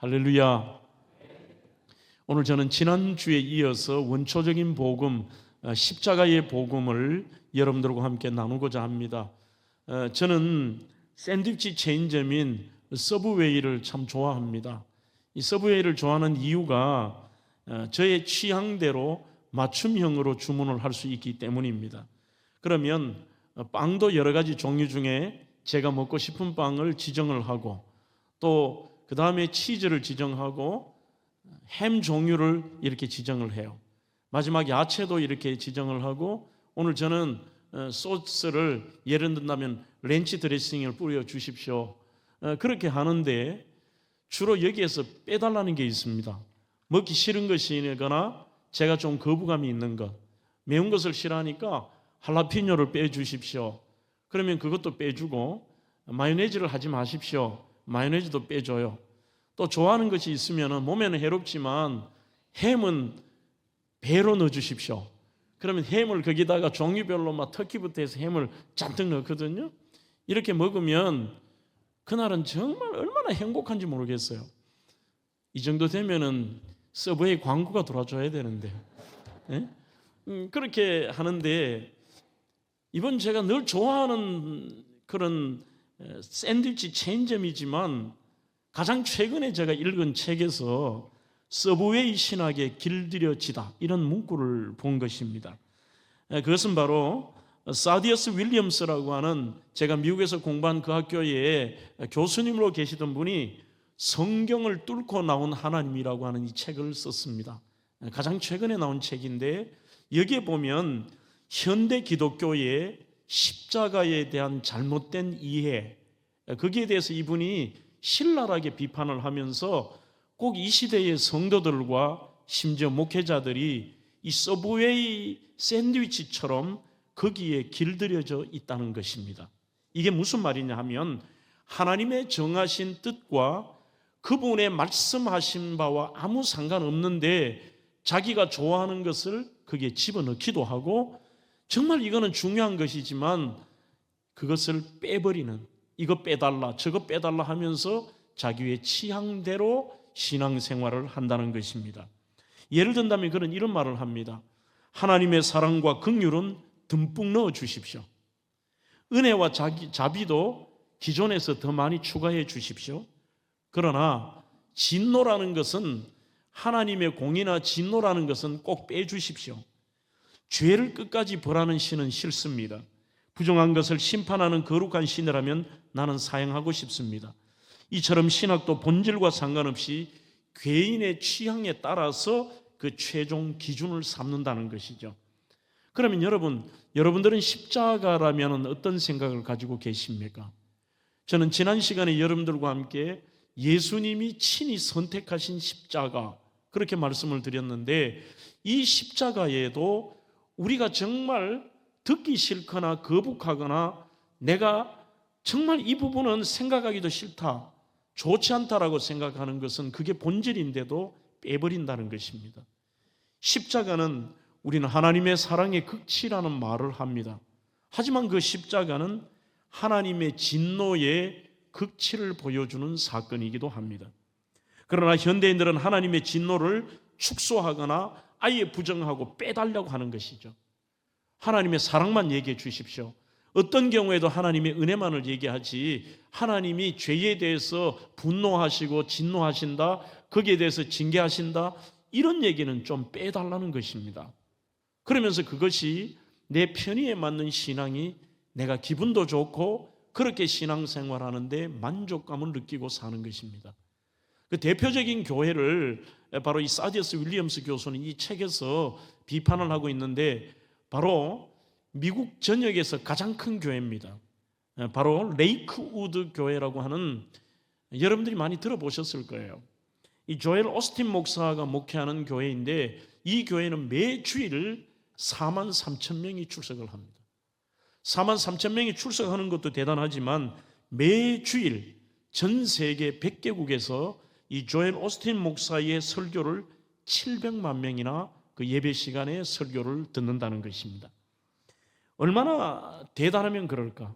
할렐루야. 오늘 저는 지난주에 이어서 원초적인 복음, 십자가의 복음을 여러분들과 함께 나누고자 합니다. 저는 샌드위치 체인점인 서브웨이를 참 좋아합니다. 이 서브웨이를 좋아하는 이유가 저의 취향대로 맞춤형으로 주문을 할 수 있기 때문입니다. 그러면 빵도 여러 가지 종류 중에 제가 먹고 싶은 빵을 지정을 하고, 또 그 다음에 치즈를 지정하고 햄 종류를 이렇게 지정을 해요. 마지막 야채도 이렇게 지정을 하고, 오늘 저는 소스를 예를 든다면 렌치 드레싱을 뿌려 주십시오. 그렇게 하는데 주로 여기에서 빼달라는 게 있습니다. 먹기 싫은 것이거나 제가 좀 거부감이 있는 것, 매운 것을 싫어하니까 할라피뇨를 빼주십시오. 그러면 그것도 빼주고, 마요네즈를 하지 마십시오. 마요네즈도 빼줘요. 또 좋아하는 것이 있으면 몸에는 해롭지만 햄은 배로 넣어주십시오. 그러면 햄을 거기다가 종류별로 막 터키부터 해서 햄을 잔뜩 넣거든요. 이렇게 먹으면 그날은 정말 얼마나 행복한지 모르겠어요. 이 정도 되면은 서브웨이 광고가 돌아줘야 되는데, 예? 그렇게 하는데, 이번 제가 늘 좋아하는 그런 샌드위치 체인점이지만 가장 최근에 제가 읽은 책에서 서브웨이 신학에 길들여지다, 이런 문구를 본 것입니다. 그것은 바로 사디어스 윌리엄스라고 하는, 제가 미국에서 공부한 그 학교에 교수님으로 계시던 분이 성경을 뚫고 나온 하나님이라고 하는 이 책을 썼습니다. 가장 최근에 나온 책인데, 여기에 보면 현대 기독교의 십자가에 대한 잘못된 이해, 거기에 대해서 이분이 신랄하게 비판을 하면서 꼭 이 시대의 성도들과 심지어 목회자들이 이 서브웨이 샌드위치처럼 거기에 길들여져 있다는 것입니다. 이게 무슨 말이냐 하면, 하나님의 정하신 뜻과 그분의 말씀하신 바와 아무 상관없는데 자기가 좋아하는 것을 거기에 집어넣기도 하고, 정말 이거는 중요한 것이지만 그것을 빼버리는, 이거 빼달라 저거 빼달라 하면서 자기의 취향대로 신앙생활을 한다는 것입니다. 예를 든다면 그런 이런 말을 합니다. 하나님의 사랑과 긍휼은 듬뿍 넣어 주십시오. 은혜와 자비도 기존에서 더 많이 추가해 주십시오. 그러나 진노라는 것은, 하나님의 공의나 진노라는 것은 꼭 빼주십시오. 죄를 끝까지 벌하는 신은 싫습니다. 부정한 것을 심판하는 거룩한 신이라면 나는 사용하고 싶습니다. 이처럼 신학도 본질과 상관없이 개인의 취향에 따라서 그 최종 기준을 삼는다는 것이죠. 그러면 여러분들은 십자가라면 어떤 생각을 가지고 계십니까? 저는 지난 시간에 여러분들과 함께 예수님이 친히 선택하신 십자가, 그렇게 말씀을 드렸는데, 이 십자가에도 우리가 정말 듣기 싫거나 거북하거나 내가 정말 이 부분은 생각하기도 싫다, 좋지 않다라고 생각하는 것은 그게 본질인데도 빼버린다는 것입니다. 십자가는, 우리는 하나님의 사랑의 극치라는 말을 합니다. 하지만 그 십자가는 하나님의 진노의 극치를 보여주는 사건이기도 합니다. 그러나 현대인들은 하나님의 진노를 축소하거나 아예 부정하고 빼달라고 하는 것이죠. 하나님의 사랑만 얘기해 주십시오. 어떤 경우에도 하나님의 은혜만을 얘기하지, 하나님이 죄에 대해서 분노하시고 진노하신다, 거기에 대해서 징계하신다, 이런 얘기는 좀 빼달라는 것입니다. 그러면서 그것이 내 편의에 맞는 신앙이, 내가 기분도 좋고 그렇게 신앙생활하는데 만족감을 느끼고 사는 것입니다. 그 대표적인 교회를 바로 이 사디어스 윌리엄스 교수는 이 책에서 비판을 하고 있는데, 바로 미국 전역에서 가장 큰 교회입니다. 바로 레이크우드 교회라고 하는, 여러분들이 많이 들어보셨을 거예요. 이 조엘 오스틴 목사가 목회하는 교회인데, 이 교회는 매주일 4만 3천 명이 출석을 합니다. 4만 3천 명이 출석하는 것도 대단하지만 매주일 전 세계 100개국에서 이 조엘 오스틴 목사의 설교를 700만 명이나 그 예배 시간에 설교를 듣는다는 것입니다. 얼마나 대단하면 그럴까?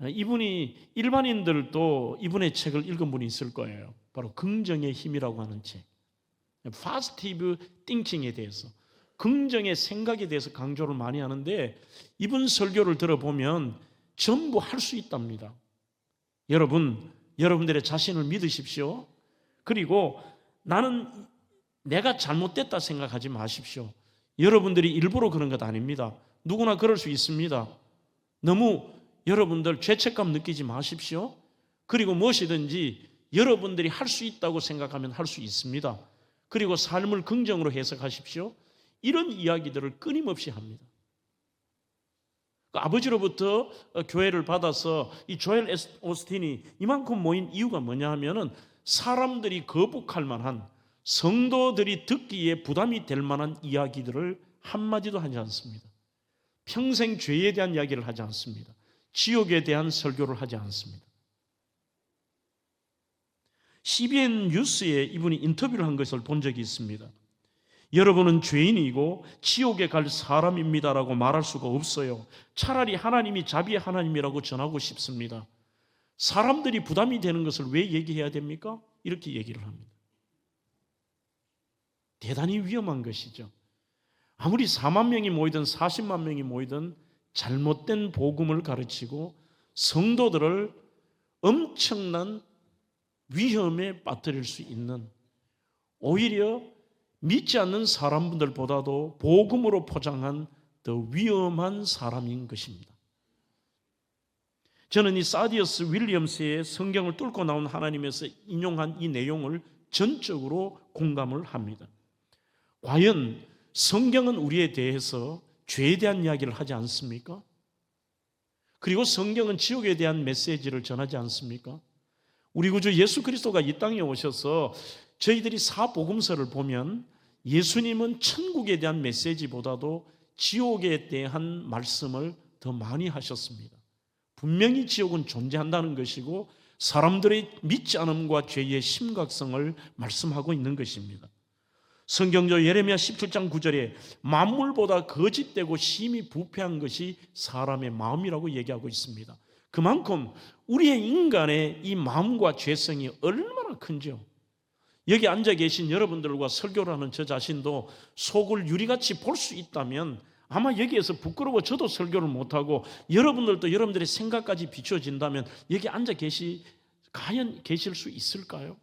이분이 일반인들도 이분의 책을 읽은 분이 있을 거예요. 바로 긍정의 힘이라고 하는 책. 파지티브 띵킹에 대해서, 긍정의 생각에 대해서 강조를 많이 하는데 이분 설교를 들어보면 전부 할 수 있답니다. 여러분들의 자신을 믿으십시오. 그리고 나는 내가 잘못됐다 생각하지 마십시오. 여러분들이 일부러 그런 것 아닙니다. 누구나 그럴 수 있습니다. 너무 여러분들 죄책감 느끼지 마십시오. 그리고 무엇이든지 여러분들이 할 수 있다고 생각하면 할 수 있습니다. 그리고 삶을 긍정으로 해석하십시오. 이런 이야기들을 끊임없이 합니다. 아버지로부터 교회를 받아서 이 조엘 오스틴이 이만큼 모인 이유가 뭐냐 하면은 사람들이 거북할 만한, 성도들이 듣기에 부담이 될 만한 이야기들을 한마디도 하지 않습니다. 평생 죄에 대한 이야기를 하지 않습니다. 지옥에 대한 설교를 하지 않습니다. CBN 뉴스에 이분이 인터뷰를 한 것을 본 적이 있습니다. 여러분은 죄인이고 지옥에 갈 사람입니다라고 말할 수가 없어요. 차라리 하나님이 자비의 하나님이라고 전하고 싶습니다. 사람들이 부담이 되는 것을 왜 얘기해야 됩니까? 이렇게 얘기를 합니다. 대단히 위험한 것이죠. 아무리 4만 명이 모이든 40만 명이 모이든 잘못된 복음을 가르치고 성도들을 엄청난 위험에 빠뜨릴 수 있는, 오히려 믿지 않는 사람들보다도 복음으로 포장한 더 위험한 사람인 것입니다. 저는 이 사디어스 윌리엄스의 성경을 뚫고 나온 하나님에서 인용한 이 내용을 전적으로 공감을 합니다. 과연 성경은 우리에 대해서 죄에 대한 이야기를 하지 않습니까? 그리고 성경은 지옥에 대한 메시지를 전하지 않습니까? 우리 구주 예수 그리스도가 이 땅에 오셔서 저희들이 사복음서를 보면 예수님은 천국에 대한 메시지보다도 지옥에 대한 말씀을 더 많이 하셨습니다. 분명히 지옥은 존재한다는 것이고 사람들의 믿지 않음과 죄의 심각성을 말씀하고 있는 것입니다. 성경적 예레미야 17장 9절에 만물보다 거짓되고 심히 부패한 것이 사람의 마음이라고 얘기하고 있습니다. 그만큼 우리의 인간의 이 마음과 죄성이 얼마나 큰지요. 여기 앉아 계신 여러분들과 설교를 하는 저 자신도 속을 유리같이 볼 수 있다면 아마 여기에서 부끄러워 저도 설교를 못하고 여러분들도 여러분들의 생각까지 비춰진다면 여기 앉아 과연 계실 수 있을까요?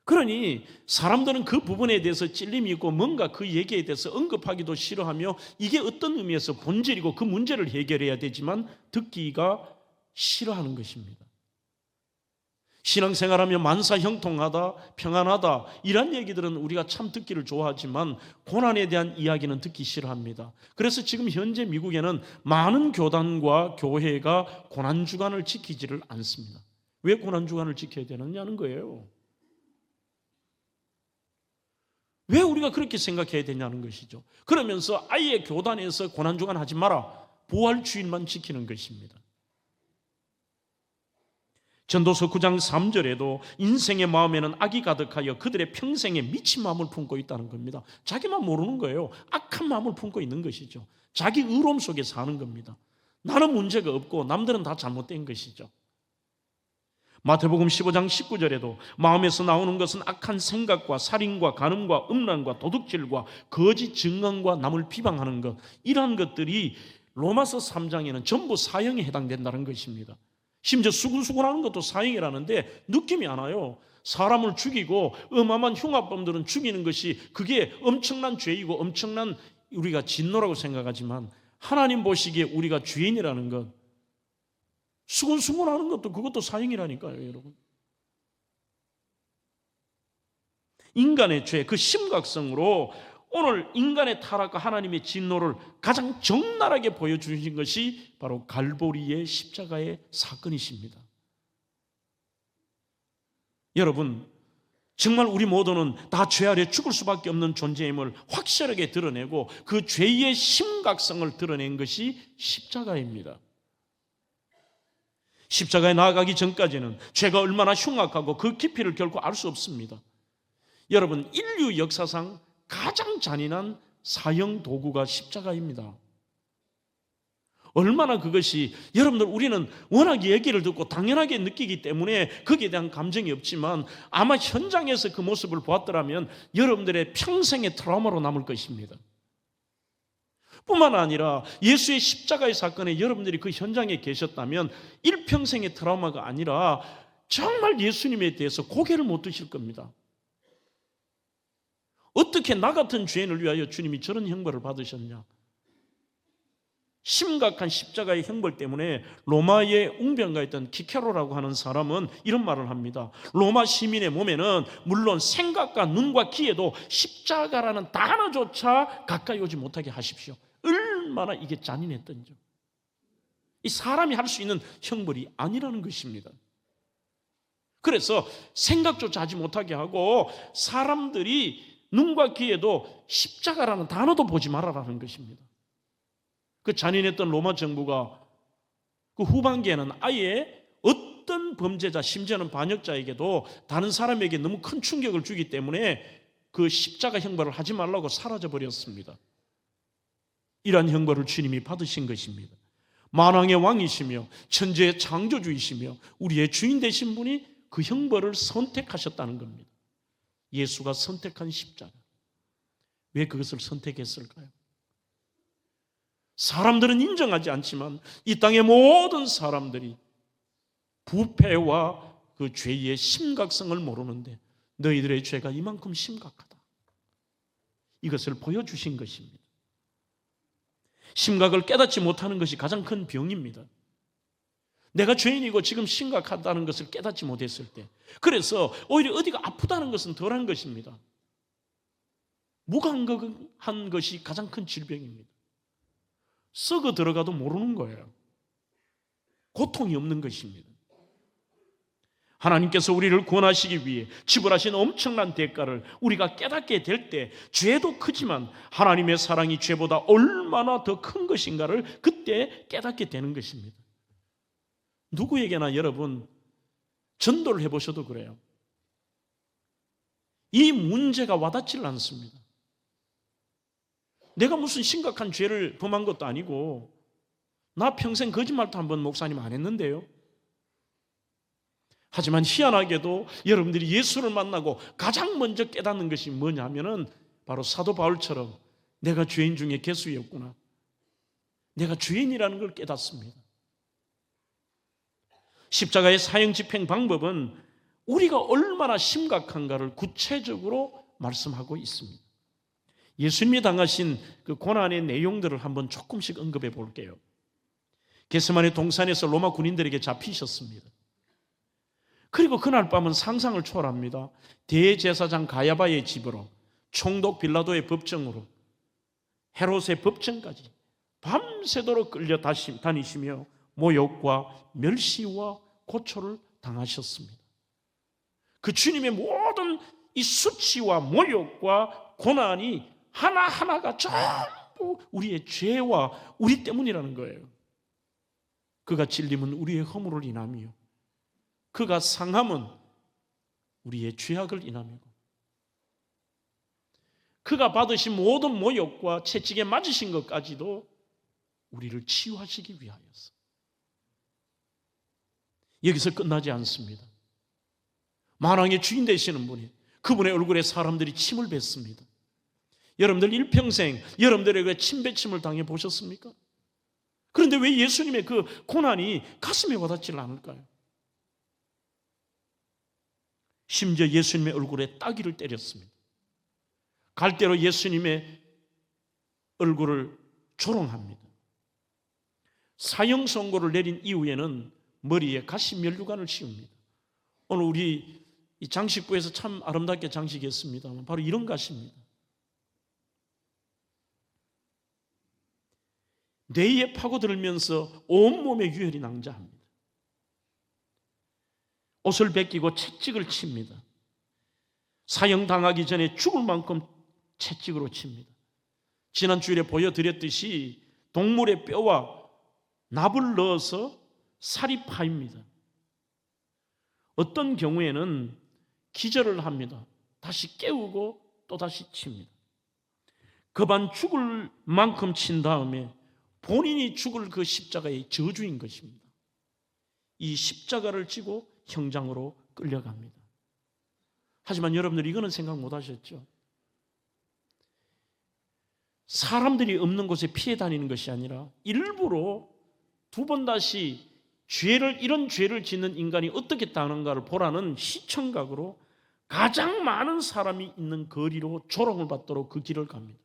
그러니 사람들은 그 부분에 대해서 찔림이 있고 뭔가 그 얘기에 대해서 언급하기도 싫어하며 이게 어떤 의미에서 본질이고 그 문제를 해결해야 되지만 듣기가 싫어하는 것입니다. 신앙생활하면 만사 형통하다, 평안하다 이런 얘기들은 우리가 참 듣기를 좋아하지만 고난에 대한 이야기는 듣기 싫어합니다. 그래서 지금 현재 미국에는 많은 교단과 교회가 고난주간을 지키지를 않습니다. 왜 고난주간을 지켜야 되느냐는 거예요. 왜 우리가 그렇게 생각해야 되냐는 것이죠. 그러면서 아예 교단에서 고난주간 하지 마라, 부활주일만 지키는 것입니다. 전도서 9장 3절에도 인생의 마음에는 악이 가득하여 그들의 평생에 미친 마음을 품고 있다는 겁니다. 자기만 모르는 거예요. 악한 마음을 품고 있는 것이죠. 자기 의로움 속에 사는 겁니다. 나는 문제가 없고 남들은 다 잘못된 것이죠. 마태복음 15장 19절에도 마음에서 나오는 것은 악한 생각과 살인과 간음과 음란과 도둑질과 거짓 증언과 남을 비방하는 것, 이러한 것들이 로마서 3장에는 전부 사형에 해당된다는 것입니다. 심지어 수군수군하는 것도 사형이라는데 느낌이 안 와요. 사람을 죽이고 어마어마한 흉악범들은 죽이는 것이 그게 엄청난 죄이고 엄청난 우리가 진노라고 생각하지만 하나님 보시기에 우리가 죄인이라는 것, 수군수군하는 것도 그것도 사형이라니까요, 여러분. 인간의 죄, 그 심각성으로 오늘 인간의 타락과 하나님의 진노를 가장 적나라하게 보여주신 것이 바로 갈보리의 십자가의 사건이십니다. 여러분, 정말 우리 모두는 다 죄 아래 죽을 수밖에 없는 존재임을 확실하게 드러내고 그 죄의 심각성을 드러낸 것이 십자가입니다. 십자가에 나아가기 전까지는 죄가 얼마나 흉악하고 그 깊이를 결코 알 수 없습니다. 여러분, 인류 역사상 가장 잔인한 사형 도구가 십자가입니다. 얼마나 그것이, 여러분들 우리는 워낙 얘기를 듣고 당연하게 느끼기 때문에 거기에 대한 감정이 없지만 아마 현장에서 그 모습을 보았더라면 여러분들의 평생의 트라우마로 남을 것입니다. 뿐만 아니라 예수의 십자가의 사건에 여러분들이 그 현장에 계셨다면 일평생의 트라우마가 아니라 정말 예수님에 대해서 고개를 못 드실 겁니다. 어떻게 나 같은 죄인을 위하여 주님이 저런 형벌을 받으셨냐? 심각한 십자가의 형벌 때문에 로마의 웅변가에 있던 키케로라고 하는 사람은 이런 말을 합니다. 로마 시민의 몸에는 물론 생각과 눈과 귀에도 십자가라는 단어조차 가까이 오지 못하게 하십시오. 얼마나 이게 잔인했던지. 이 사람이 할 수 있는 형벌이 아니라는 것입니다. 그래서 생각조차 하지 못하게 하고 사람들이 눈과 귀에도 십자가라는 단어도 보지 말아라는 것입니다. 그 잔인했던 로마 정부가 그 후반기에는 아예 어떤 범죄자, 심지어는 반역자에게도 다른 사람에게 너무 큰 충격을 주기 때문에 그 십자가 형벌을 하지 말라고 사라져버렸습니다. 이러한 형벌을 주님이 받으신 것입니다. 만왕의 왕이시며 천지의 창조주이시며 우리의 주인 되신 분이 그 형벌을 선택하셨다는 겁니다. 예수가 선택한 십자가. 왜 그것을 선택했을까요? 사람들은 인정하지 않지만 이 땅의 모든 사람들이 부패와 그 죄의 심각성을 모르는데 너희들의 죄가 이만큼 심각하다. 이것을 보여주신 것입니다. 심각을 깨닫지 못하는 것이 가장 큰 병입니다. 내가 죄인이고 지금 심각하다는 것을 깨닫지 못했을 때, 그래서 오히려 어디가 아프다는 것은 덜한 것입니다. 무감각한 것이 가장 큰 질병입니다. 썩어 들어가도 모르는 거예요. 고통이 없는 것입니다. 하나님께서 우리를 구원하시기 위해 지불하신 엄청난 대가를 우리가 깨닫게 될 때 죄도 크지만 하나님의 사랑이 죄보다 얼마나 더 큰 것인가를 그때 깨닫게 되는 것입니다. 누구에게나 여러분 전도를 해보셔도 그래요. 이 문제가 와닿지를 않습니다. 내가 무슨 심각한 죄를 범한 것도 아니고 나 평생 거짓말도 한 번 목사님 안 했는데요. 하지만 희한하게도 여러분들이 예수를 만나고 가장 먼저 깨닫는 것이 뭐냐면은 바로 사도 바울처럼 내가 죄인 중에 괴수였구나. 내가 죄인이라는 걸 깨닫습니다. 십자가의 사형 집행 방법은 우리가 얼마나 심각한가를 구체적으로 말씀하고 있습니다. 예수님이 당하신 그 고난의 내용들을 한번 조금씩 언급해 볼게요. 겟세마네 동산에서 로마 군인들에게 잡히셨습니다. 그리고 그날 밤은 상상을 초월합니다. 대제사장 가야바의 집으로, 총독 빌라도의 법정으로, 헤롯의 법정까지 밤새도록 끌려 다니시며 모욕과 멸시와 고초를 당하셨습니다. 그 주님의 모든 이 수치와 모욕과 고난이 하나하나가 전부 우리의 죄와 우리 때문이라는 거예요. 그가 찔림은 우리의 허물을 인하며 그가 상함은 우리의 죄악을 인하며 그가 받으신 모든 모욕과 채찍에 맞으신 것까지도 우리를 치유하시기 위하여서. 여기서 끝나지 않습니다. 만왕의 주인 되시는 분이 그분의 얼굴에 사람들이 침을 뱉습니다. 여러분들 일평생 여러분들에게 침뱉침을 당해 보셨습니까? 그런데 왜 예수님의 그 고난이 가슴에 와닿지 않을까요? 심지어 예수님의 얼굴에 따귀를 때렸습니다. 갈대로 예수님의 얼굴을 조롱합니다. 사형 선고를 내린 이후에는 머리에 가시 면류관을 씌웁니다. 오늘 우리 이 장식부에서 참 아름답게 장식했습니다만 바로 이런 가시입니다. 뇌에 파고들면서 온몸에 유혈이 낭자합니다. 옷을 벗기고 채찍을 칩니다. 사형당하기 전에 죽을 만큼 채찍으로 칩니다. 지난 주일에 보여드렸듯이 동물의 뼈와 납을 넣어서 살이 파입니다. 어떤 경우에는 기절을 합니다. 다시 깨우고 또 다시 칩니다. 그반 죽을 만큼 친 다음에 본인이 죽을 그 십자가의 저주인 것입니다. 이 십자가를 지고 형장으로 끌려갑니다. 하지만 여러분들 이거는 생각 못 하셨죠? 사람들이 없는 곳에 피해 다니는 것이 아니라 일부러 두 번 다시 이런 죄를 짓는 인간이 어떻게 당하는가를 보라는 시청각으로 가장 많은 사람이 있는 거리로 조롱을 받도록 그 길을 갑니다.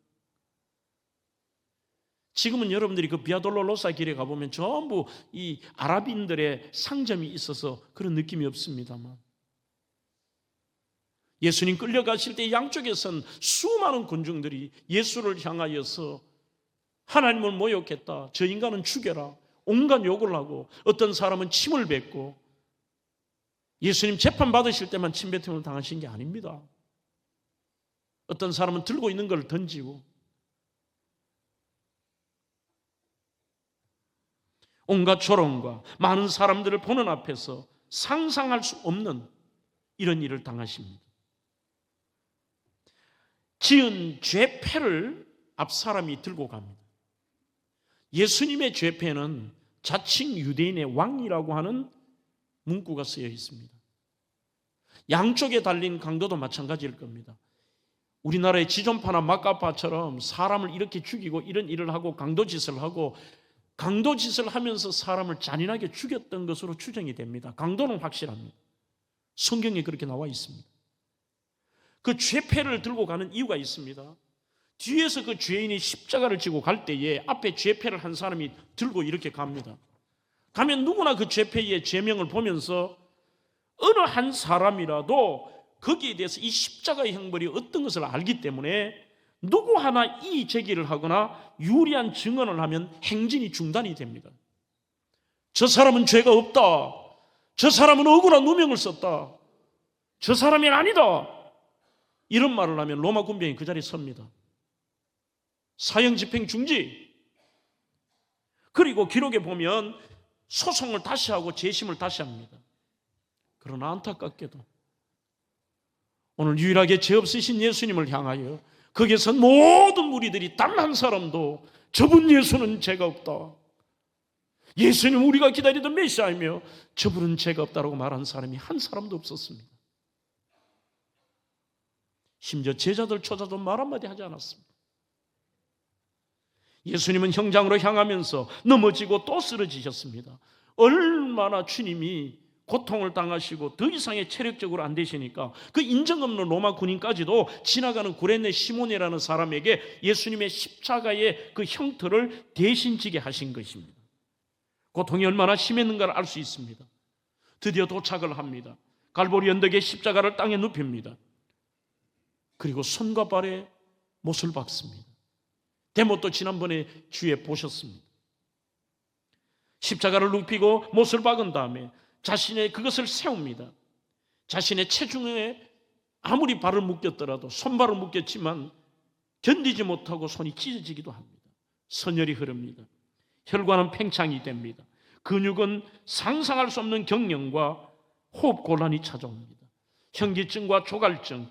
지금은 여러분들이 그 비아돌로로사 길에 가보면 전부 이 아랍인들의 상점이 있어서 그런 느낌이 없습니다만, 예수님 끌려가실 때 양쪽에선 수많은 군중들이 예수를 향하여서 하나님을 모욕했다, 저 인간은 죽여라, 온갖 욕을 하고, 어떤 사람은 침을 뱉고, 예수님 재판 받으실 때만 침뱉음을 당하신 게 아닙니다. 어떤 사람은 들고 있는 걸 던지고, 온갖 조롱과 많은 사람들을 보는 앞에서 상상할 수 없는 이런 일을 당하십니다. 지은 죄패를 앞 사람이 들고 갑니다. 예수님의 죄패는 자칭 유대인의 왕이라고 하는 문구가 쓰여 있습니다. 양쪽에 달린 강도도 마찬가지일 겁니다. 우리나라의 지존파나 막가파처럼 사람을 이렇게 죽이고 이런 일을 하고 강도짓을 하면서 사람을 잔인하게 죽였던 것으로 추정이 됩니다. 강도는 확실합니다. 성경에 그렇게 나와 있습니다. 그 죄패를 들고 가는 이유가 있습니다. 뒤에서 그 죄인이 십자가를 지고 갈 때에 앞에 죄패를 한 사람이 들고 이렇게 갑니다. 가면 누구나 그 죄패의 죄명을 보면서 어느 한 사람이라도 거기에 대해서 이 십자가의 형벌이 어떤 것을 알기 때문에 누구 하나 이의 제기를 하거나 유리한 증언을 하면 행진이 중단이 됩니다. 저 사람은 죄가 없다, 저 사람은 억울한 누명을 썼다, 저 사람이 아니다, 이런 말을 하면 로마 군병이 그 자리에 섭니다. 사형 집행 중지. 그리고 기록에 보면 소송을 다시 하고 재심을 다시 합니다. 그러나 안타깝게도 오늘 유일하게 죄 없으신 예수님을 향하여 거기서 모든 무리들이 단 한 사람도 저분 예수는 죄가 없다, 예수님 우리가 기다리던 메시아이며 저분은 죄가 없다라고 말한 사람이 한 사람도 없었습니다. 심지어 제자들조차도 말 한마디 하지 않았습니다. 예수님은 형장으로 향하면서 넘어지고 또 쓰러지셨습니다. 얼마나 주님이 고통을 당하시고 더 이상의 체력적으로 안 되시니까 그 인정 없는 로마 군인까지도 지나가는 구레네 시몬이라는 사람에게 예수님의 십자가의 그 형틀을 대신 지게 하신 것입니다. 고통이 얼마나 심했는가를 알 수 있습니다. 드디어 도착을 합니다. 갈보리 언덕에 십자가를 땅에 눕힙니다. 그리고 손과 발에 못을 박습니다. 데못도 지난번에 주에 보셨습니다. 십자가를 눕히고 못을 박은 다음에 자신의 그것을 세웁니다. 자신의 체중에 아무리 발을 묶였더라도, 손발을 묶였지만 견디지 못하고 손이 찢어지기도 합니다. 선혈이 흐릅니다. 혈관은 팽창이 됩니다. 근육은 상상할 수 없는 경련과 호흡 곤란이 찾아옵니다. 현기증과 조갈증,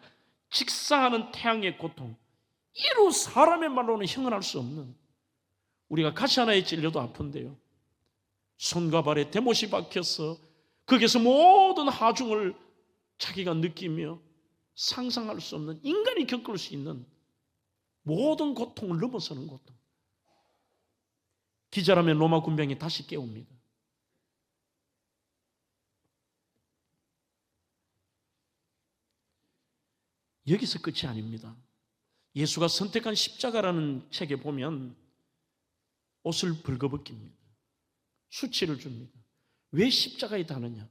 직사하는 태양의 고통, 이루 사람의 말로는 형언할 수 없는, 우리가 가시 하나에 찔려도 아픈데요, 손과 발에 대못이 박혀서 거기서 모든 하중을 자기가 느끼며 상상할 수 없는, 인간이 겪을 수 있는 모든 고통을 넘어서는 고통. 기절하면 로마 군병이 다시 깨웁니다. 여기서 끝이 아닙니다. 예수가 선택한 십자가라는 책에 보면 옷을 벌거벗깁니다. 수치를 줍니다. 왜 십자가에 다느냐?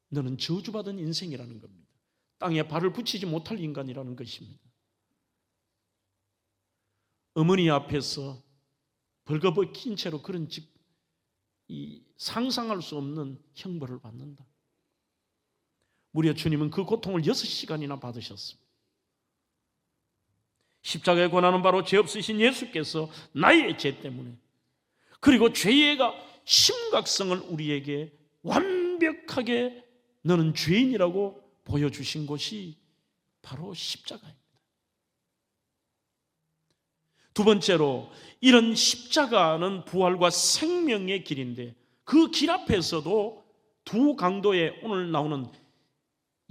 너는 저주받은 인생이라는 겁니다. 땅에 발을 붙이지 못할 인간이라는 것입니다. 어머니 앞에서 벌거벗긴 채로 그런 상상할 수 없는 형벌을 받는다. 무려 주님은 그 고통을 6시간이나 받으셨습니다. 십자가의 고난은 바로 죄 없으신 예수께서 나의 죄 때문에, 그리고 죄의 심각성을 우리에게 완벽하게 너는 죄인이라고 보여주신 것이 바로 십자가입니다. 두 번째로 이런 십자가는 부활과 생명의 길인데 그 길 앞에서도 두 강도의 오늘 나오는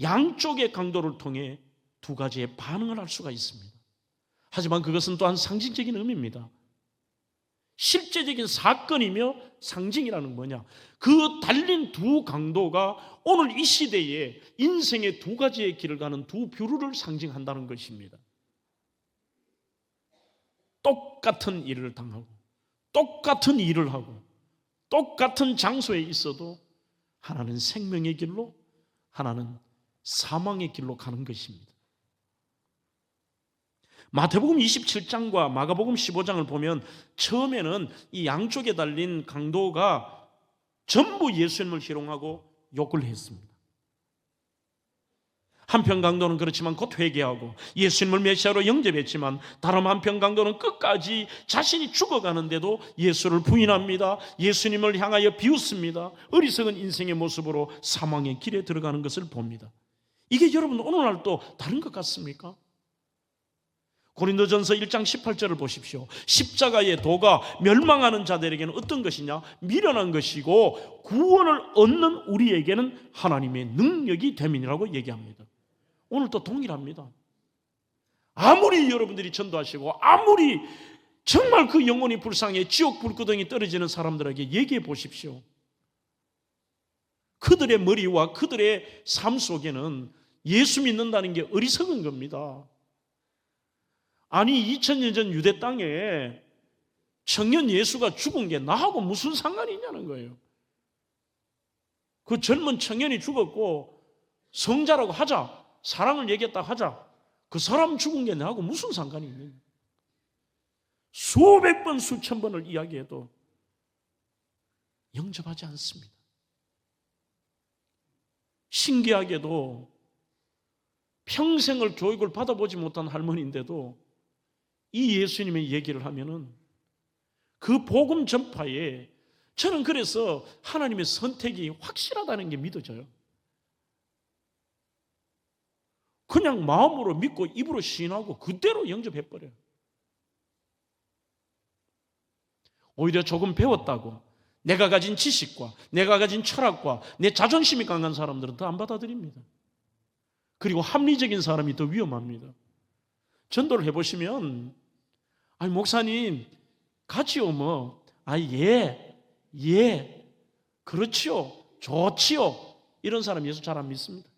양쪽의 강도를 통해 두 가지의 반응을 할 수가 있습니다. 하지만 그것은 또한 상징적인 의미입니다. 실제적인 사건이며 상징이라는 뭐냐? 그 달린 두 강도가 오늘 이 시대에 인생의 두 가지의 길을 가는 두 뷰루를 상징한다는 것입니다. 똑같은 일을 당하고 똑같은 일을 하고 똑같은 장소에 있어도 하나는 생명의 길로 하나는 사망의 길로 가는 것입니다. 마태복음 27장과 마가복음 15장을 보면 처음에는 이 양쪽에 달린 강도가 전부 예수님을 희롱하고 욕을 했습니다. 한편 강도는 그렇지만 곧 회개하고 예수님을 메시아로 영접했지만 다른 한편 강도는 끝까지 자신이 죽어가는데도 예수를 부인합니다. 예수님을 향하여 비웃습니다. 어리석은 인생의 모습으로 사망의 길에 들어가는 것을 봅니다. 이게 여러분 오늘날도 다른 것 같습니까? 고린도전서 1장 18절을 보십시오. 십자가의 도가 멸망하는 자들에게는 어떤 것이냐? 미련한 것이고 구원을 얻는 우리에게는 하나님의 능력이 됨이라고 얘기합니다. 오늘도 동일합니다. 아무리 여러분들이 전도하시고 아무리 정말 그 영혼이 불쌍해 지옥 불구덩이 떨어지는 사람들에게 얘기해 보십시오. 그들의 머리와 그들의 삶 속에는 예수 믿는다는 게 어리석은 겁니다. 아니 2000년 전 유대 땅에 청년 예수가 죽은 게 나하고 무슨 상관이 있냐는 거예요. 그 젊은 청년이 죽었고 성자라고 하자, 사랑을 얘기했다 하자, 그 사람 죽은 게 나하고 무슨 상관이 있느냐. 수백 번 수천 번을 이야기해도 영접하지 않습니다. 신기하게도 평생을 교육을 받아보지 못한 할머니인데도 이 예수님의 얘기를 하면은 그 복음 전파에 저는 그래서 하나님의 선택이 확실하다는 게 믿어져요. 그냥 마음으로 믿고 입으로 시인하고 그대로 영접해버려요. 오히려 조금 배웠다고 내가 가진 지식과 내가 가진 철학과 내 자존심이 강한 사람들은 더 안 받아들입니다. 그리고 합리적인 사람이 더 위험합니다. 전도를 해보시면 아니 목사님 같이 오면 예 그렇지요 좋지요 이런 사람 예수 잘 안 믿습니다.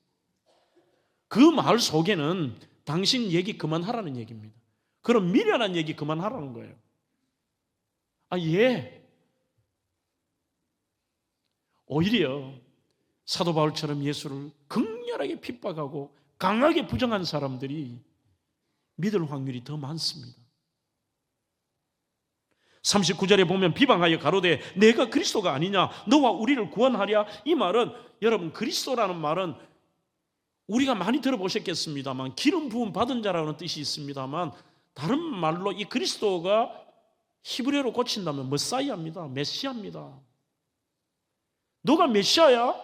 그 말 속에는 당신 얘기 그만하라는 얘기입니다. 그럼 미련한 얘기 그만하라는 거예요. 예. 오히려 사도 바울처럼 예수를 극렬하게 핍박하고 강하게 부정한 사람들이 믿을 확률이 더 많습니다. 39절에 보면 비방하여 가로되 내가 그리스도가 아니냐 너와 우리를 구원하랴. 이 말은 여러분 그리스도라는 말은 우리가 많이 들어보셨겠습니다만 기름 부음 받은 자라는 뜻이 있습니다만 다른 말로 이 그리스도가 히브리어로 고친다면 머사이아입니다. 메시아입니다. 너가 메시아야?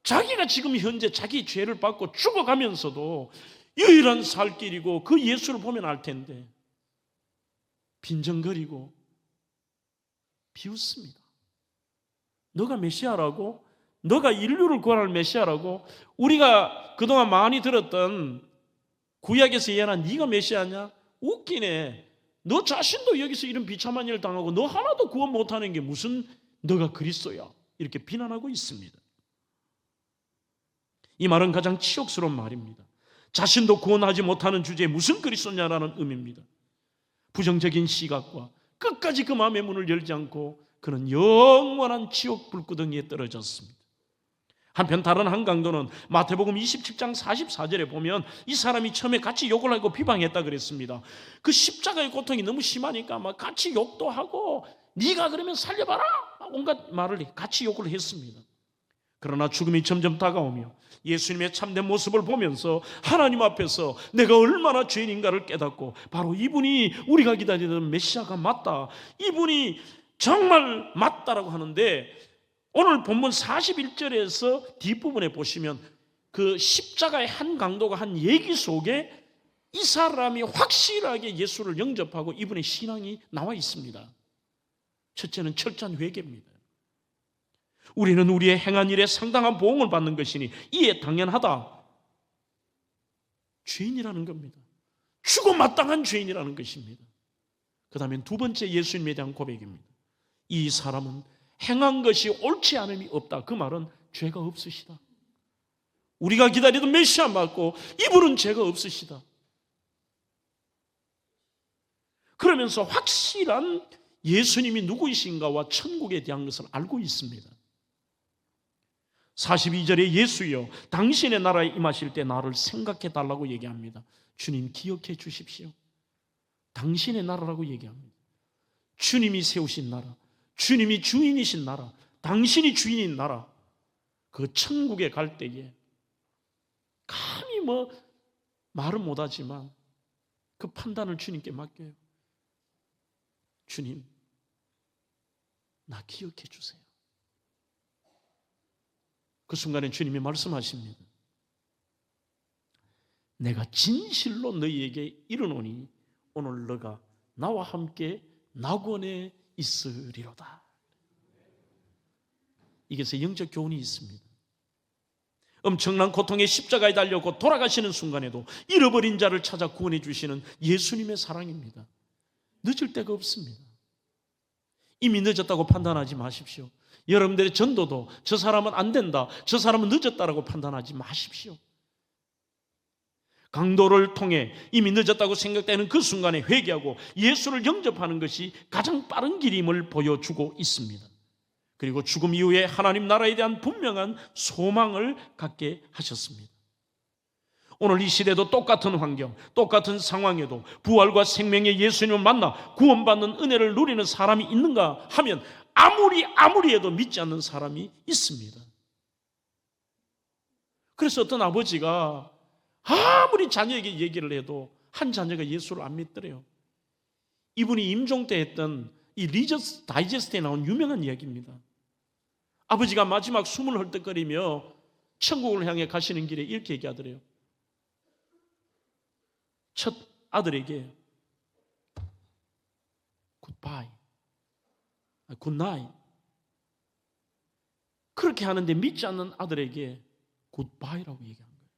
자기가 지금 현재 자기 죄를 받고 죽어가면서도 유일한 살 길이고 그 예수를 보면 알 텐데 빈정거리고 비웃습니다. 너가 메시아라고? 너가 인류를 구원할 메시아라고? 우리가 그동안 많이 들었던 구약에서 예언한 네가 메시아냐? 웃기네. 너 자신도 여기서 이런 비참한 일을 당하고 너 하나도 구원 못하는 게 무슨 너가 그리스도야 이렇게 비난하고 있습니다. 이 말은 가장 치욕스러운 말입니다. 자신도 구원하지 못하는 주제에 무슨 그리스도냐라는 의미입니다. 부정적인 시각과 끝까지 그 마음의 문을 열지 않고 그는 영원한 지옥 불구덩이에 떨어졌습니다. 한편 다른 한 강도는 마태복음 27장 44절에 보면 이 사람이 처음에 같이 욕을 하고 비방했다 그랬습니다. 그 십자가의 고통이 너무 심하니까 막 같이 욕도 하고 네가 그러면 살려봐라 온갖 말을 같이 욕을 했습니다. 그러나 죽음이 점점 다가오며 예수님의 참된 모습을 보면서 하나님 앞에서 내가 얼마나 죄인인가를 깨닫고 바로 이분이 우리가 기다리던 메시아가 맞다, 이분이 정말 맞다라고 하는데 오늘 본문 41절에서 뒷부분에 보시면 그 십자가의 한 강도가 한 얘기 속에 이 사람이 확실하게 예수를 영접하고 이분의 신앙이 나와 있습니다. 첫째는 철저한 회개입니다. 우리는 우리의 행한 일에 상당한 보응을 받는 것이니 이에 당연하다. 죄인이라는 겁니다. 죽어 마땅한 죄인이라는 것입니다. 그 다음에 두 번째 예수님에 대한 고백입니다. 이 사람은 행한 것이 옳지 않음이 없다. 그 말은 죄가 없으시다. 우리가 기다리던 메시아 맞고 이분은 죄가 없으시다. 그러면서 확실한 예수님이 누구이신가와 천국에 대한 것을 알고 있습니다. 42절에 예수여 당신의 나라에 임하실 때 나를 생각해 달라고 얘기합니다. 주님 기억해 주십시오. 당신의 나라라고 얘기합니다. 주님이 세우신 나라, 주님이 주인이신 나라, 당신이 주인인 나라, 그 천국에 갈 때에 감히 말은 못하지만 그 판단을 주님께 맡겨요. 주님, 나 기억해 주세요. 그 순간에 주님이 말씀하십니다. 내가 진실로 너희에게 이르노니 오늘 너가 나와 함께 낙원에 있으리로다. 이게서 영적 교훈이 있습니다. 엄청난 고통의 십자가에 달렸고 돌아가시는 순간에도 잃어버린 자를 찾아 구원해 주시는 예수님의 사랑입니다. 늦을 데가 없습니다. 이미 늦었다고 판단하지 마십시오. 여러분들의 전도도 저 사람은 안 된다, 저 사람은 늦었다라고 판단하지 마십시오. 강도를 통해 이미 늦었다고 생각되는 그 순간에 회개하고 예수를 영접하는 것이 가장 빠른 길임을 보여주고 있습니다. 그리고 죽음 이후에 하나님 나라에 대한 분명한 소망을 갖게 하셨습니다. 오늘 이 시대도 똑같은 환경, 똑같은 상황에도 부활과 생명의 예수님을 만나 구원받는 은혜를 누리는 사람이 있는가 하면 아무리 해도 믿지 않는 사람이 있습니다. 그래서 어떤 아버지가 아무리 자녀에게 얘기를 해도 한 자녀가 예수를 안 믿더래요. 이분이 임종 때 했던 이 리저스 다이제스트에 나온 유명한 이야기입니다. 아버지가 마지막 숨을 헐떡거리며 천국을 향해 가시는 길에 이렇게 얘기하더래요. 첫 아들에게 굿바이, 굿나잇, 그렇게 하는데 믿지 않는 아들에게 굿바이라고 얘기한 거예요.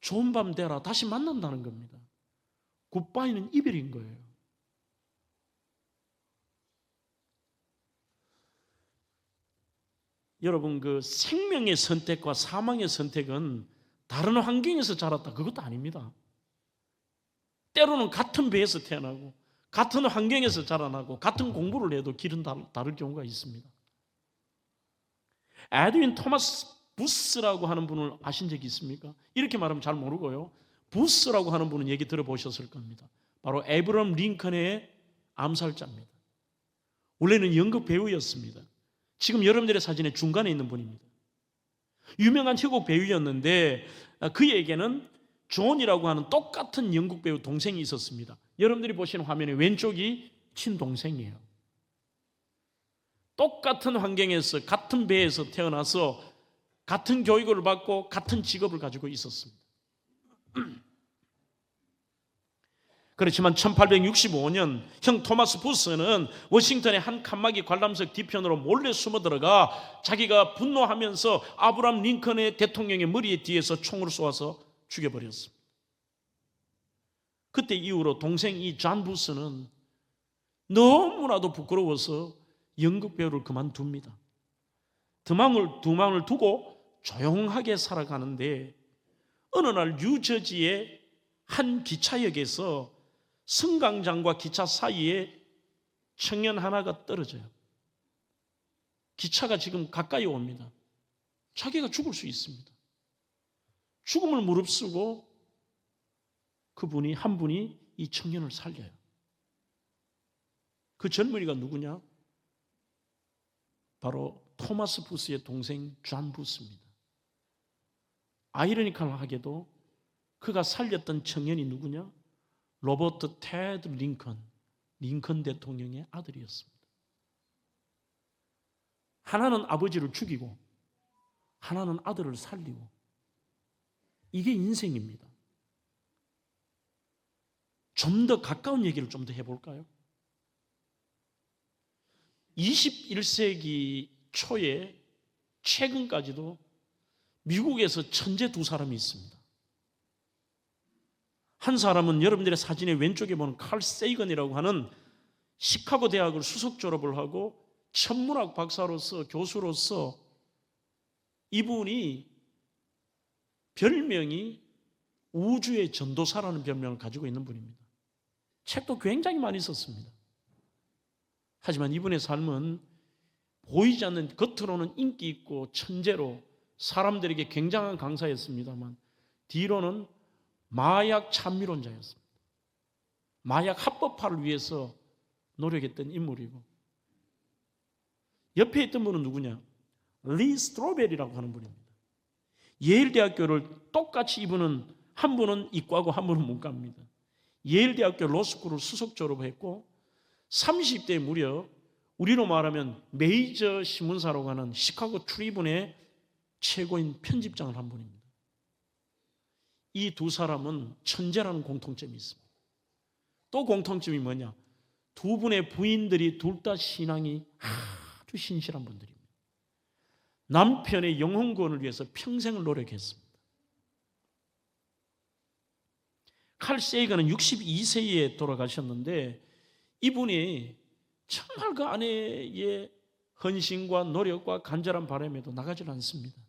좋은 밤 되라, 다시 만난다는 겁니다. 굿바이는 이별인 거예요. 여러분, 그 생명의 선택과 사망의 선택은 다른 환경에서 자랐다, 그것도 아닙니다. 때로는 같은 배에서 태어나고 같은 환경에서 자라나고 같은 공부를 해도 길은 다를 경우가 있습니다. 에드윈 토마스 부스라고 하는 분을 아신 적이 있습니까? 이렇게 말하면 잘 모르고요. 부스라고 하는 분은 얘기 들어보셨을 겁니다. 바로 에브럼 링컨의 암살자입니다. 원래는 연극 배우였습니다. 지금 여러분들의 사진의 중간에 있는 분입니다. 유명한 희곡 배우였는데 그에게는 존이라고 하는 똑같은 영국 배우 동생이 있었습니다. 여러분들이 보시는 화면에 왼쪽이 친동생이에요. 똑같은 환경에서 같은 배에서 태어나서 같은 교육을 받고 같은 직업을 가지고 있었습니다. 그렇지만 1865년 형 토마스 부스는 워싱턴의 한 칸막이 관람석 뒤편으로 몰래 숨어 들어가 자기가 분노하면서 아브라함 링컨의 대통령의 머리에 뒤에서 총을 쏘아서 죽여버렸습니다. 그때 이후로 동생 이 존 부스는 너무나도 부끄러워서 연극 배우를 그만둡니다. 두 마음을 두고 조용하게 살아가는데 어느 날 뉴저지의 한 기차역에서 승강장과 기차 사이에 청년 하나가 떨어져요. 기차가 지금 가까이 옵니다. 자기가 죽을 수 있습니다. 죽음을 무릅쓰고 한 분이 이 청년을 살려요. 그 젊은이가 누구냐? 바로 토마스 부스의 동생 존 부스입니다. 아이러니컬하게도 그가 살렸던 청년이 누구냐? 로버트 테드 링컨 대통령의 아들이었습니다. 하나는 아버지를 죽이고 하나는 아들을 살리고 이게 인생입니다. 좀 더 가까운 얘기를 좀 더 해볼까요? 21세기 초에 최근까지도 미국에서 천재 두 사람이 있습니다. 한 사람은 여러분들의 사진의 왼쪽에 보는 칼 세이건이라고 하는 시카고 대학을 수석 졸업을 하고 천문학 박사로서 교수로서 이분이 별명이 우주의 전도사라는 별명을 가지고 있는 분입니다. 책도 굉장히 많이 썼습니다. 하지만 이분의 삶은 보이지 않는, 겉으로는 인기 있고 천재로 사람들에게 굉장한 강사였습니다만 뒤로는 마약 찬미론자였습니다. 마약 합법화를 위해서 노력했던 인물이고, 옆에 있던 분은 누구냐? 리 스트로베리라고 하는 분입니다. 예일대학교를 똑같이 이분은, 한 분은 이과고 한 분은 문과입니다. 예일대학교 로스쿨을 수석 졸업했고 30대에 무려 우리로 말하면 메이저 신문사라고 하는 시카고 트리뷴의 최고인 편집장을 한 분입니다. 이 두 사람은 천재라는 공통점이 있습니다. 또 공통점이 뭐냐? 두 분의 부인들이 둘 다 신앙이 아주 신실한 분들입니다. 남편의 영혼 구원을 위해서 평생을 노력했습니다. 칼 세이건은 62세에 돌아가셨는데 이분이 정말 그 아내의 헌신과 노력과 간절한 바람에도 나가질 않습니다.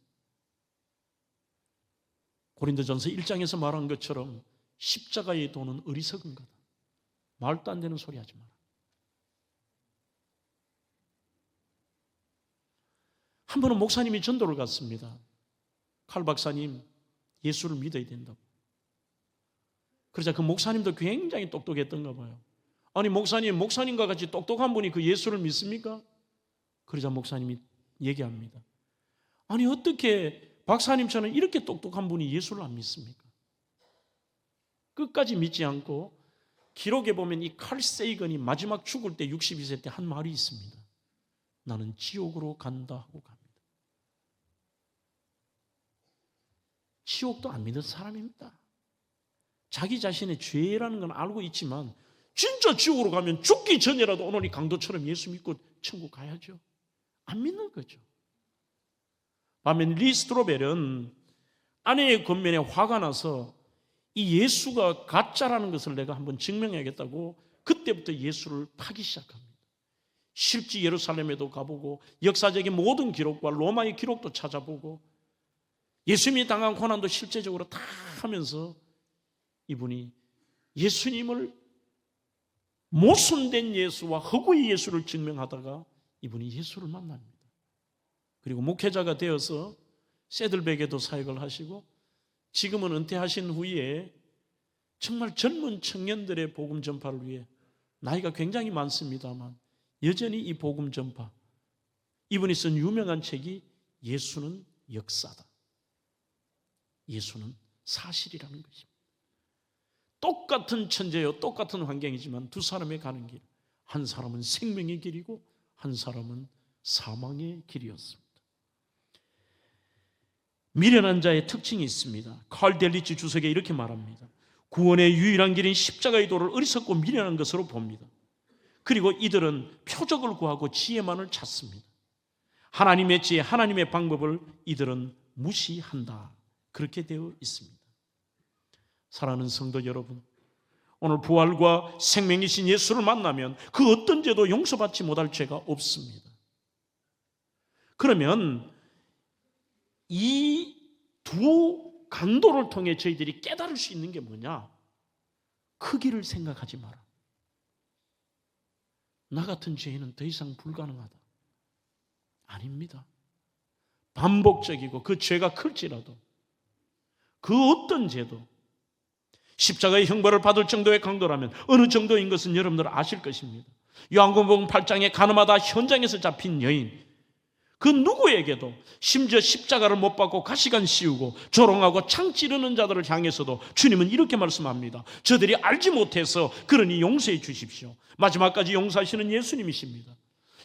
고린도전서 1장에서 말한 것처럼 십자가의 도는 어리석은 거다. 말도 안 되는 소리 하지 마라. 한 번은 목사님이 전도를 갔습니다. 칼 박사님, 예수를 믿어야 된다고. 그러자 그 목사님도 굉장히 똑똑했던가 봐요. 아니 목사님과 같이 똑똑한 분이 그 예수를 믿습니까? 그러자 목사님이 얘기합니다. 아니 어떻게 박사님처럼 이렇게 똑똑한 분이 예수를 안 믿습니까? 끝까지 믿지 않고 기록에 보면 이 칼 세이건이 마지막 죽을 때 62세 때 한 말이 있습니다. 나는 지옥으로 간다 하고 갑니다. 지옥도 안 믿는 사람입니다. 자기 자신의 죄라는 건 알고 있지만 진짜 지옥으로 가면 죽기 전이라도 오늘 이 강도처럼 예수 믿고 천국 가야죠. 안 믿는 거죠. 반면 리 스트로벨은 아내의 권면에 화가 나서 이 예수가 가짜라는 것을 내가 한번 증명해야겠다고 그때부터 예수를 파기 시작합니다. 실제 예루살렘에도 가보고 역사적인 모든 기록과 로마의 기록도 찾아보고 예수님이 당한 고난도 실제적으로 다 하면서 이분이 예수님을 모순된 예수와 허구의 예수를 증명하다가 이분이 예수를 만납니다. 그리고 목회자가 되어서 새들백에도 사역을 하시고 지금은 은퇴하신 후에 정말 젊은 청년들의 복음 전파를 위해 나이가 굉장히 많습니다만 여전히 이 복음 전파, 이분이 쓴 유명한 책이 예수는 역사다. 예수는 사실이라는 것입니다. 똑같은 천재요, 똑같은 환경이지만 두 사람의 가는 길, 한 사람은 생명의 길이고 한 사람은 사망의 길이었습니다. 미련한 자의 특징이 있습니다. 칼 델리치 주석에 이렇게 말합니다. 구원의 유일한 길인 십자가의 도를 어리석고 미련한 것으로 봅니다. 그리고 이들은 표적을 구하고 지혜만을 찾습니다. 하나님의 지혜, 하나님의 방법을 이들은 무시한다. 그렇게 되어 있습니다. 사랑하는 성도 여러분, 오늘 부활과 생명이신 예수를 만나면 그 어떤 죄도 용서받지 못할 죄가 없습니다. 그러면 이 두 강도를 통해 저희들이 깨달을 수 있는 게 뭐냐? 크기를 생각하지 마라. 나 같은 죄인은 더 이상 불가능하다. 아닙니다. 반복적이고 그 죄가 클지라도 그 어떤 죄도 십자가의 형벌을 받을 정도의 강도라면 어느 정도인 것은 여러분들 아실 것입니다. 요한복음 8장에 가늠하다 현장에서 잡힌 여인, 그 누구에게도 심지어 십자가를 못 받고 가시관 씌우고 조롱하고 창 찌르는 자들을 향해서도 주님은 이렇게 말씀합니다. 저들이 알지 못해서 그러니 용서해 주십시오. 마지막까지 용서하시는 예수님이십니다.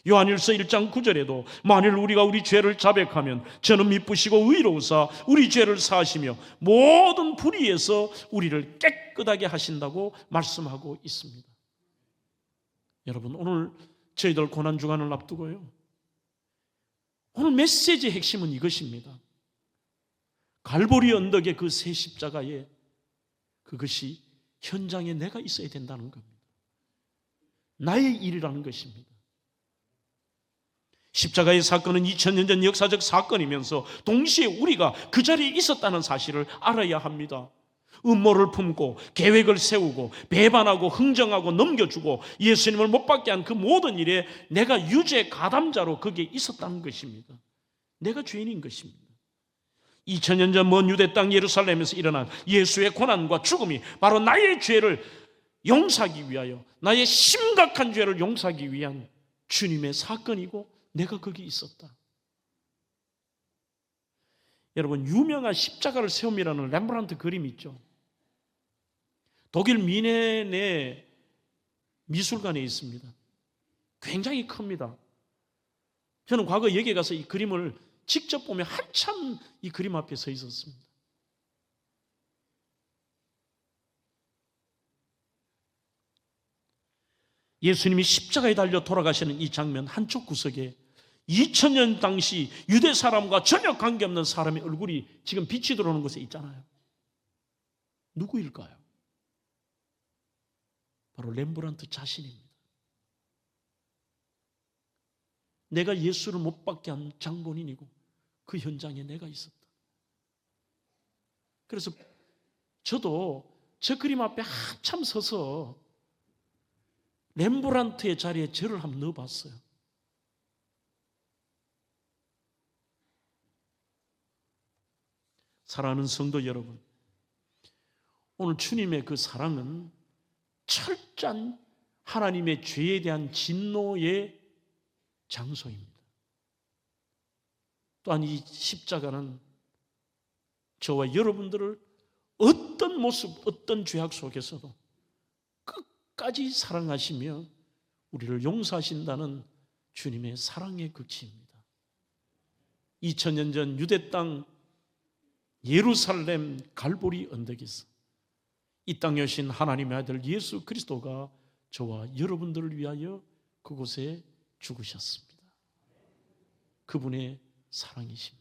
요한일서 1장 9절에도 만일 우리가 우리 죄를 자백하면 저는 미쁘시고 의로우사 우리 죄를 사하시며 모든 불의에서 우리를 깨끗하게 하신다고 말씀하고 있습니다. 여러분, 오늘 저희들 고난주간을 앞두고요, 오늘 메시지의 핵심은 이것입니다. 갈보리 언덕의 그 새 십자가에 그것이 현장에 내가 있어야 된다는 겁니다. 나의 일이라는 것입니다. 십자가의 사건은 2000년 전 역사적 사건이면서 동시에 우리가 그 자리에 있었다는 사실을 알아야 합니다. 음모를 품고 계획을 세우고 배반하고 흥정하고 넘겨주고 예수님을 못 받게 한 그 모든 일에 내가 유죄 가담자로 거기에 있었다는 것입니다. 내가 죄인인 것입니다. 2000년 전 먼 유대 땅 예루살렘에서 일어난 예수의 고난과 죽음이 바로 나의 죄를 용서하기 위하여, 나의 심각한 죄를 용서하기 위한 주님의 사건이고 내가 거기 있었다. 여러분, 유명한 십자가를 세움이라는 렘브란트 그림이 있죠. 독일 미넨의 미술관에 있습니다. 굉장히 큽니다. 저는 과거 여기에 가서 이 그림을 직접 보며 한참 이 그림 앞에 서 있었습니다. 예수님이 십자가에 달려 돌아가시는 이 장면 한쪽 구석에 2000년 당시 유대 사람과 전혀 관계없는 사람의 얼굴이 지금 빛이 들어오는 곳에 있잖아요. 누구일까요? 바로 렘브란트 자신입니다. 내가 예수를 못 받게 한 장본인이고 그 현장에 내가 있었다. 그래서 저도 저 그림 앞에 한참 서서 렘브란트의 자리에 저를 한번 넣어봤어요. 사랑하는 성도 여러분, 오늘 주님의 그 사랑은 철저한 하나님의 죄에 대한 진노의 장소입니다. 또한 이 십자가는 저와 여러분들을 어떤 모습, 어떤 죄악 속에서도 끝까지 사랑하시며 우리를 용서하신다는 주님의 사랑의 극치입니다. 2000년 전 유대 땅 예루살렘 갈보리 언덕에서 이 땅에 오신 하나님의 아들 예수 그리스도가 저와 여러분들을 위하여 그곳에 죽으셨습니다. 그분의 사랑이십니다.